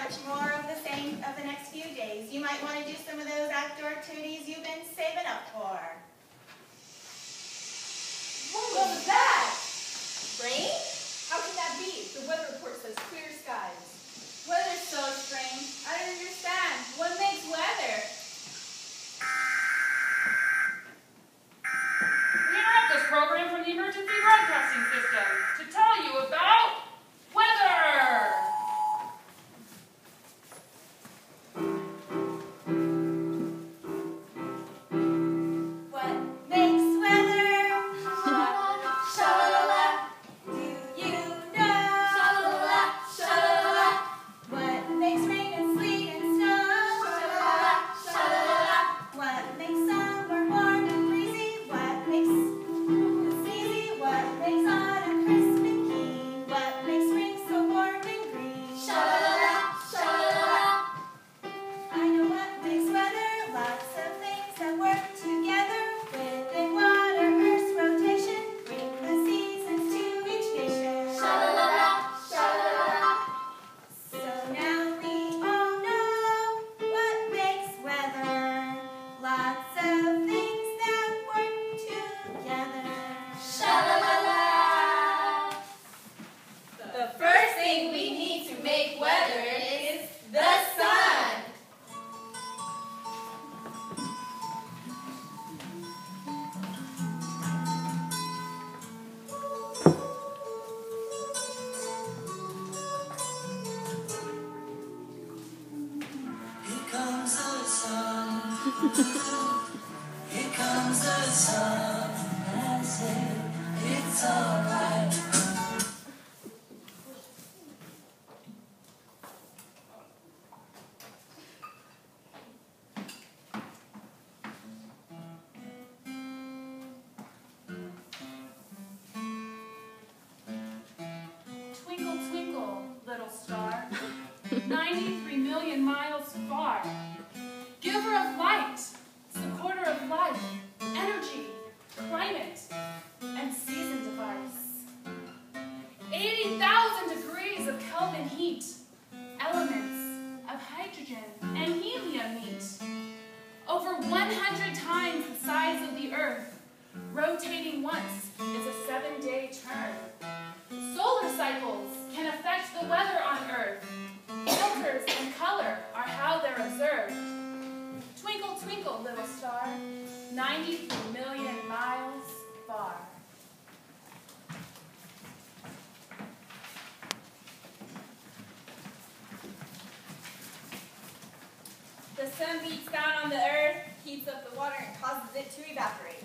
much more of the same of the next few days. You might want to do some of those outdoor activities you've been saving up for. What was that? Rain? How can that be? The weather report says clear skies. Weather's so strange. I don't understand. What makes weather? We interrupt this program from the Emergency Broadcasting System to tell you about weather! What makes weather? Sha-la-la, do you know? Sha-la-la, sha-la-la. What makes rain and sleet and snow? Sha-la-la, sha-la-la. What makes summer warm and breezy? What makes it sneezy? What makes autumn crisp and keen? What makes spring so warm and green? Sha-la-la, sha-la-la. I know what makes weather. Lots of things that work together. Wind and water, Earth's rotation, bring the seasons to each nation. Sha-la-la, sha-la-la. So now we all know what makes weather. Lots of things that work together. Sha-la-la-la. The first thing we need to make weather is the sun. Here comes the sun. Here comes the sun. That's it. It's alright. Twinkle, twinkle, little star, 93 million miles far. Giver of light, supporter of life, energy, climate, and season device. 80,000 degrees of Kelvin heat, elements of hydrogen and helium meet. Over 100 times the size of the Earth, rotating once is a 7-day term. Solar cycles can affect the weather on Earth. Filters and color are how they're observed. Twinkle, twinkle, little star, 93 million miles far. The sun beats down on the earth, heats up the water, and causes it to evaporate.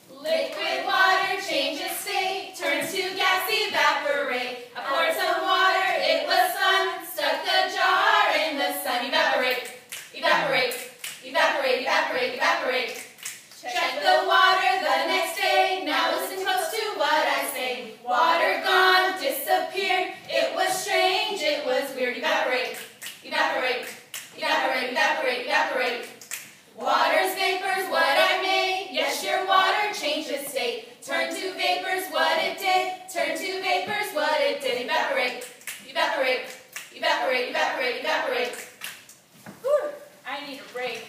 Liquid water changes state, turns to gas, evaporate. I poured some water, it was sun, stuck the jar in the sun. Evaporate, evaporate, evaporate, evaporate, evaporate. Check the water the next day, now listen close to what I say. Water gone, disappeared, it was strange, it was weird. Evaporate, evaporate, evaporate, evaporate, evaporate. Water's vapors, what I made. Yes, your water changed its state. Turn to vapors, what it did. Turn to vapors, what it did. Evaporate, evaporate, evaporate, evaporate, evaporate. Whew, I need a break.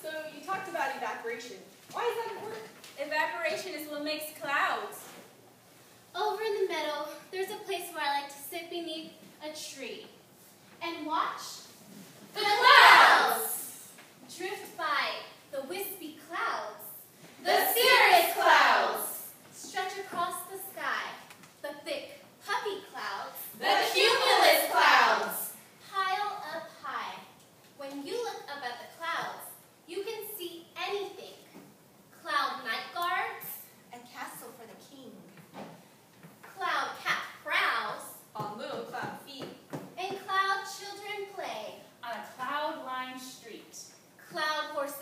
So you talked about evaporation. Why is that important? Evaporation is what makes clouds. Over in the meadow, there's a place where I like to sit beneath a tree and watch The clouds! drift by the wispy clouds, The cirrus clouds! stretch across the sky, the thick, puffy clouds, The cumulus clouds! pile up high. When you look up at the clouds, you can see anything. Cloud night guards, A castle for the king. cloud cat prows, On little cloud feet. and cloud children play. On a cloud-lined street. Cloud horse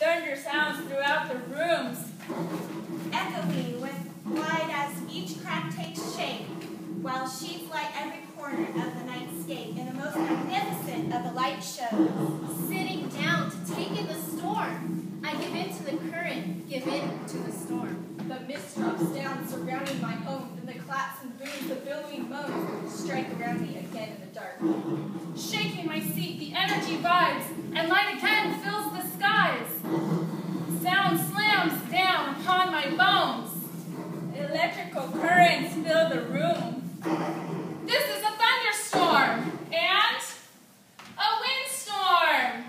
Thunder sounds throughout the rooms, echoing with wide as each crack takes shape, while sheets light every corner of the nightscape in the most magnificent of the light shows. Sitting down to take in the storm, I give in to the current, give in to the storm. The mist drops down, surrounding my home, and the claps and booms, the billowing moans, strike around me again in the dark. Shaking my seat, the energy vibes, and light again fills the skies. Sound slams down upon my bones. electrical currents fill the room. This is a thunderstorm and a windstorm.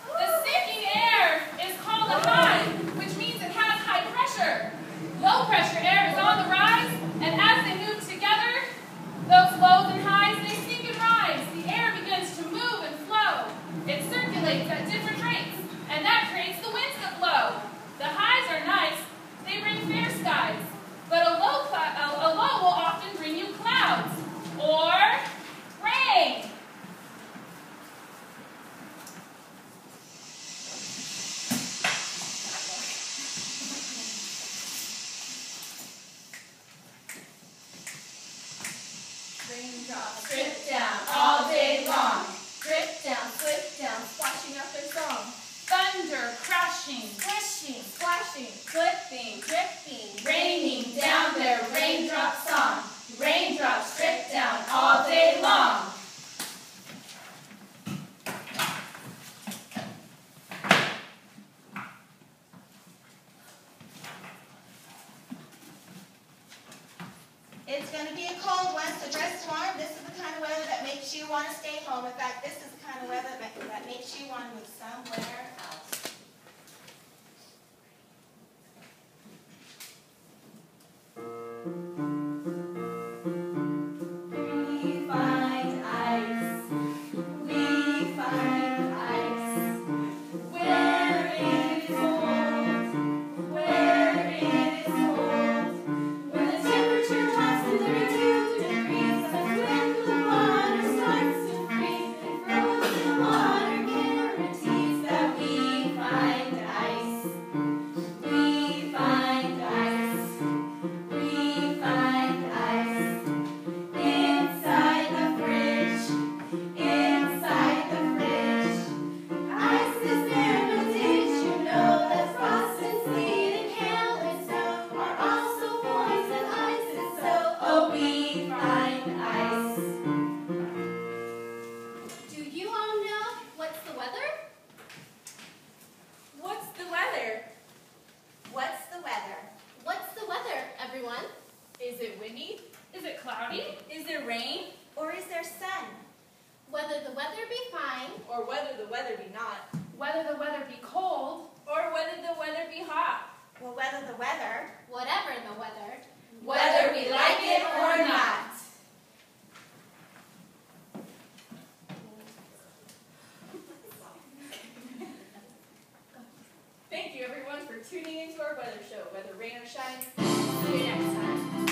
The sinking air is called a high, which means it has high pressure. Low pressure air is on the rise, and as they move together, those lows and highs, they sink and rise. The air begins to move and flow. It circulates at different rates, and that creates the winds that blow. The highs are nice, they bring fair skies, but a low will often bring you clouds or rain. Raindrops drip down all day long. Drip down, slip down, splashing out their song. Thunder crashing, Swishing, splashing, Flipping, dripping, raining down their raindrop song. Raindrops drip down all day long. It's going to be a cold one, so dress warm. This is the kind of weather that makes you want to stay home. In fact, this is the kind of weather that makes you want to move somewhere else. We find ice. We find ice. Where it is cold. Where it is cold. When the temperature drops to 32 degrees, that's when the water starts to freeze. And frozen water guarantees that we find ice. We find ice. We find ice. Inside the fridge. Inside the fridge. Ice is there, but did you know that frost and sleet and hail and snow are also forms of ice? And so, oh, we find ice. Do you all know what's the weather? What's the weather? What's the weather? What's the weather, everyone? Is it windy? is it cloudy? Is there rain? Or is there sun? Whether the weather be fine, Or whether the weather be not? Whether the weather be cold, Or whether the weather be hot? Well, whether the weather. whatever the weather, Whether we like it or not. Thank you everyone for tuning into our weather show. Whether rain or shine, see you next time.